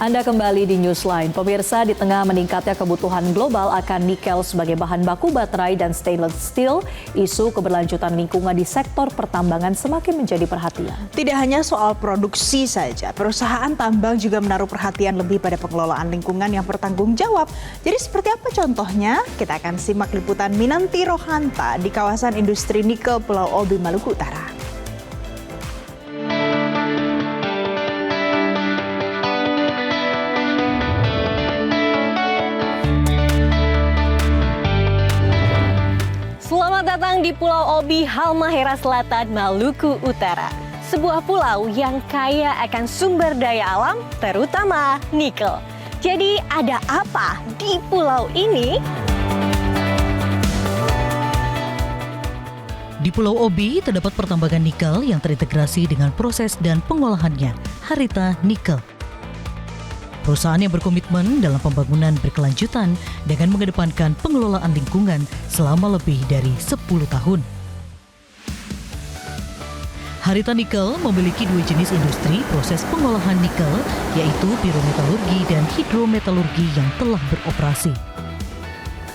Anda kembali di Newsline. Pemirsa, di tengah meningkatnya kebutuhan global akan nikel sebagai bahan baku baterai dan stainless steel, isu keberlanjutan lingkungan di sektor pertambangan semakin menjadi perhatian. Tidak hanya soal produksi saja, perusahaan tambang juga menaruh perhatian lebih pada pengelolaan lingkungan yang bertanggung jawab. Jadi seperti apa contohnya? Kita akan simak liputan Minanti Rohanta di kawasan industri nikel Pulau Obi, Maluku Utara. Selamat datang di Pulau Obi, Halmahera Selatan, Maluku Utara. Sebuah pulau yang kaya akan sumber daya alam, terutama nikel. Jadi ada apa di pulau ini? Di Pulau Obi terdapat pertambangan nikel yang terintegrasi dengan proses dan pengolahannya, Harita Nikel. Perusahaan yang berkomitmen dalam pembangunan berkelanjutan dengan mengedepankan pengelolaan lingkungan selama lebih dari 10 tahun. Harita Nikel memiliki dua jenis industri proses pengolahan nikel, yaitu pirometalurgi dan hidrometalurgi yang telah beroperasi.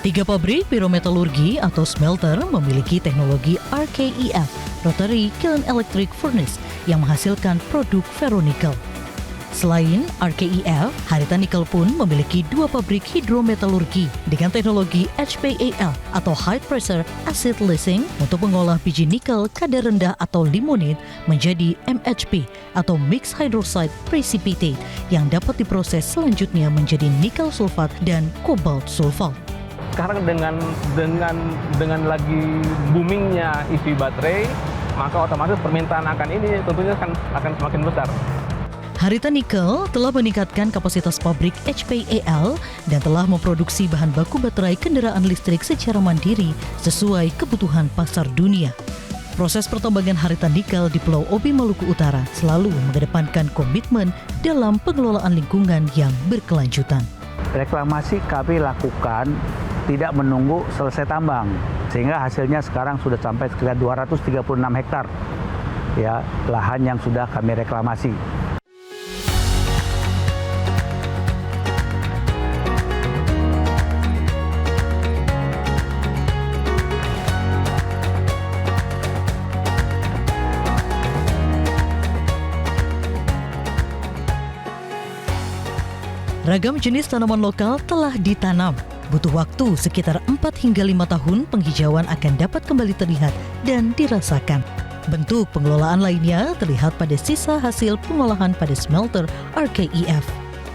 3 pabrik pirometalurgi atau smelter memiliki teknologi RKEF, Rotary Kiln Electric Furnace, yang menghasilkan produk ferronikel. Selain RKEF, Harita Nikel pun memiliki 2 pabrik hidrometalurgi dengan teknologi HPAL atau High Pressure Acid Leaching untuk mengolah biji nikel kadar rendah atau limonate menjadi MHP atau Mixed Hydroxide Precipitate yang dapat diproses selanjutnya menjadi nikel sulfat dan kobalt sulfat. Sekarang dengan lagi boomingnya EV baterai, maka otomatis permintaan akan ini tentunya akan semakin besar. Harita Nikel telah meningkatkan kapasitas pabrik HPAL dan telah memproduksi bahan baku baterai kendaraan listrik secara mandiri sesuai kebutuhan pasar dunia. Proses pertambangan Harita Nikel di Pulau Obi, Maluku Utara selalu mengedepankan komitmen dalam pengelolaan lingkungan yang berkelanjutan. Reklamasi kami lakukan tidak menunggu selesai tambang, sehingga hasilnya sekarang sudah sampai sekitar 236 hektar ya, lahan yang sudah kami reklamasi. Ragam jenis tanaman lokal telah ditanam. Butuh waktu sekitar 4 hingga 5 tahun penghijauan akan dapat kembali terlihat dan dirasakan. Bentuk pengelolaan lainnya terlihat pada sisa hasil pengolahan pada smelter RKEF.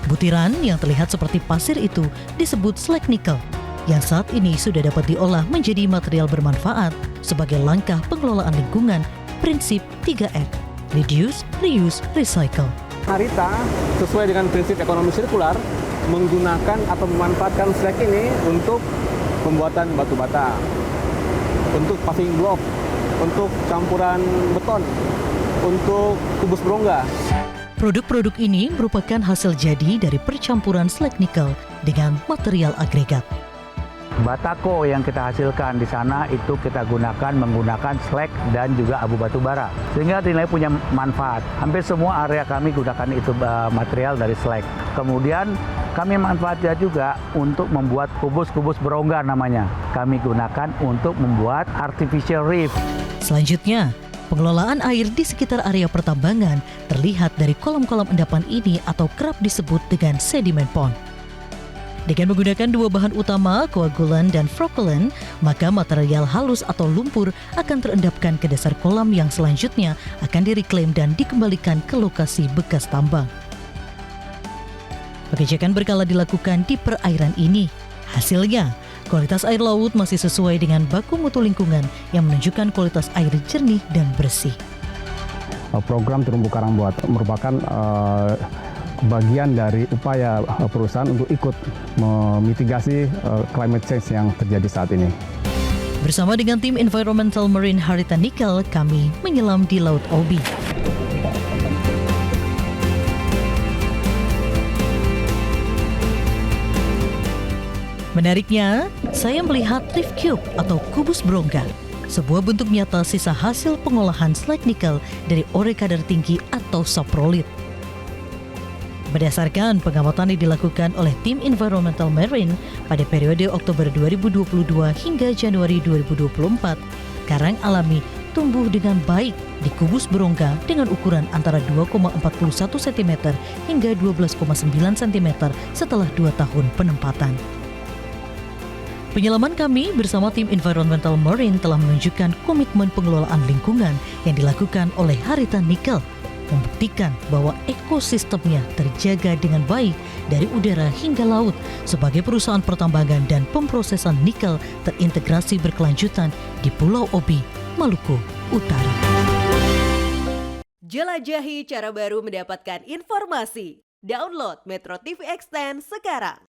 Butiran yang terlihat seperti pasir itu disebut slag nikel, yang saat ini sudah dapat diolah menjadi material bermanfaat sebagai langkah pengelolaan lingkungan prinsip 3R, Reduce, Reuse, Recycle. Harita sesuai dengan prinsip ekonomi sirkular menggunakan atau memanfaatkan slag ini untuk pembuatan batu bata, untuk paving block, untuk campuran beton, untuk kubus berongga. Produk-produk ini merupakan hasil jadi dari percampuran slag nikel dengan material agregat. Batako yang kita hasilkan di sana itu kita menggunakan slag dan juga abu batu bara, sehingga nilai punya manfaat. Hampir semua area kami gunakan itu material dari slag. Kemudian kami manfaatkan juga untuk membuat kubus-kubus berongga namanya. Kami gunakan untuk membuat artificial reef. Selanjutnya, pengelolaan air di sekitar area pertambangan terlihat dari kolam-kolam endapan ini atau kerap disebut dengan sediment pond. Dengan menggunakan 2 bahan utama, koagulan dan frokulan, maka material halus atau lumpur akan terendapkan ke dasar kolam yang selanjutnya akan direklaim dan dikembalikan ke lokasi bekas tambang. Pengecekan berkala dilakukan di perairan ini. Hasilnya, kualitas air laut masih sesuai dengan baku mutu lingkungan yang menunjukkan kualitas air jernih dan bersih. Program terumbu karang merupakan bagian dari upaya perusahaan untuk ikut memitigasi climate change yang terjadi saat ini. Bersama dengan tim Environmental Marine Harita Nikel, kami menyelam di Laut Obi. Menariknya, saya melihat reef cube atau kubus berongga, sebuah bentuk nyata sisa hasil pengolahan slag nikel dari ore kadar tinggi atau saprolit. Berdasarkan pengamatan yang dilakukan oleh tim Environmental Marine pada periode Oktober 2022 hingga Januari 2024, karang alami tumbuh dengan baik di kubus berongga dengan ukuran antara 2,41 cm hingga 12,9 cm setelah 2 tahun penempatan. Penyelaman kami bersama tim Environmental Marine telah menunjukkan komitmen pengelolaan lingkungan yang dilakukan oleh Harita Nickel, membuktikan bahwa ekosistemnya terjaga dengan baik dari udara hingga laut sebagai perusahaan pertambangan dan pemrosesan nikel terintegrasi berkelanjutan di Pulau Obi, Maluku Utara. Jelajahi cara baru mendapatkan informasi. Download Metro TV Extend sekarang.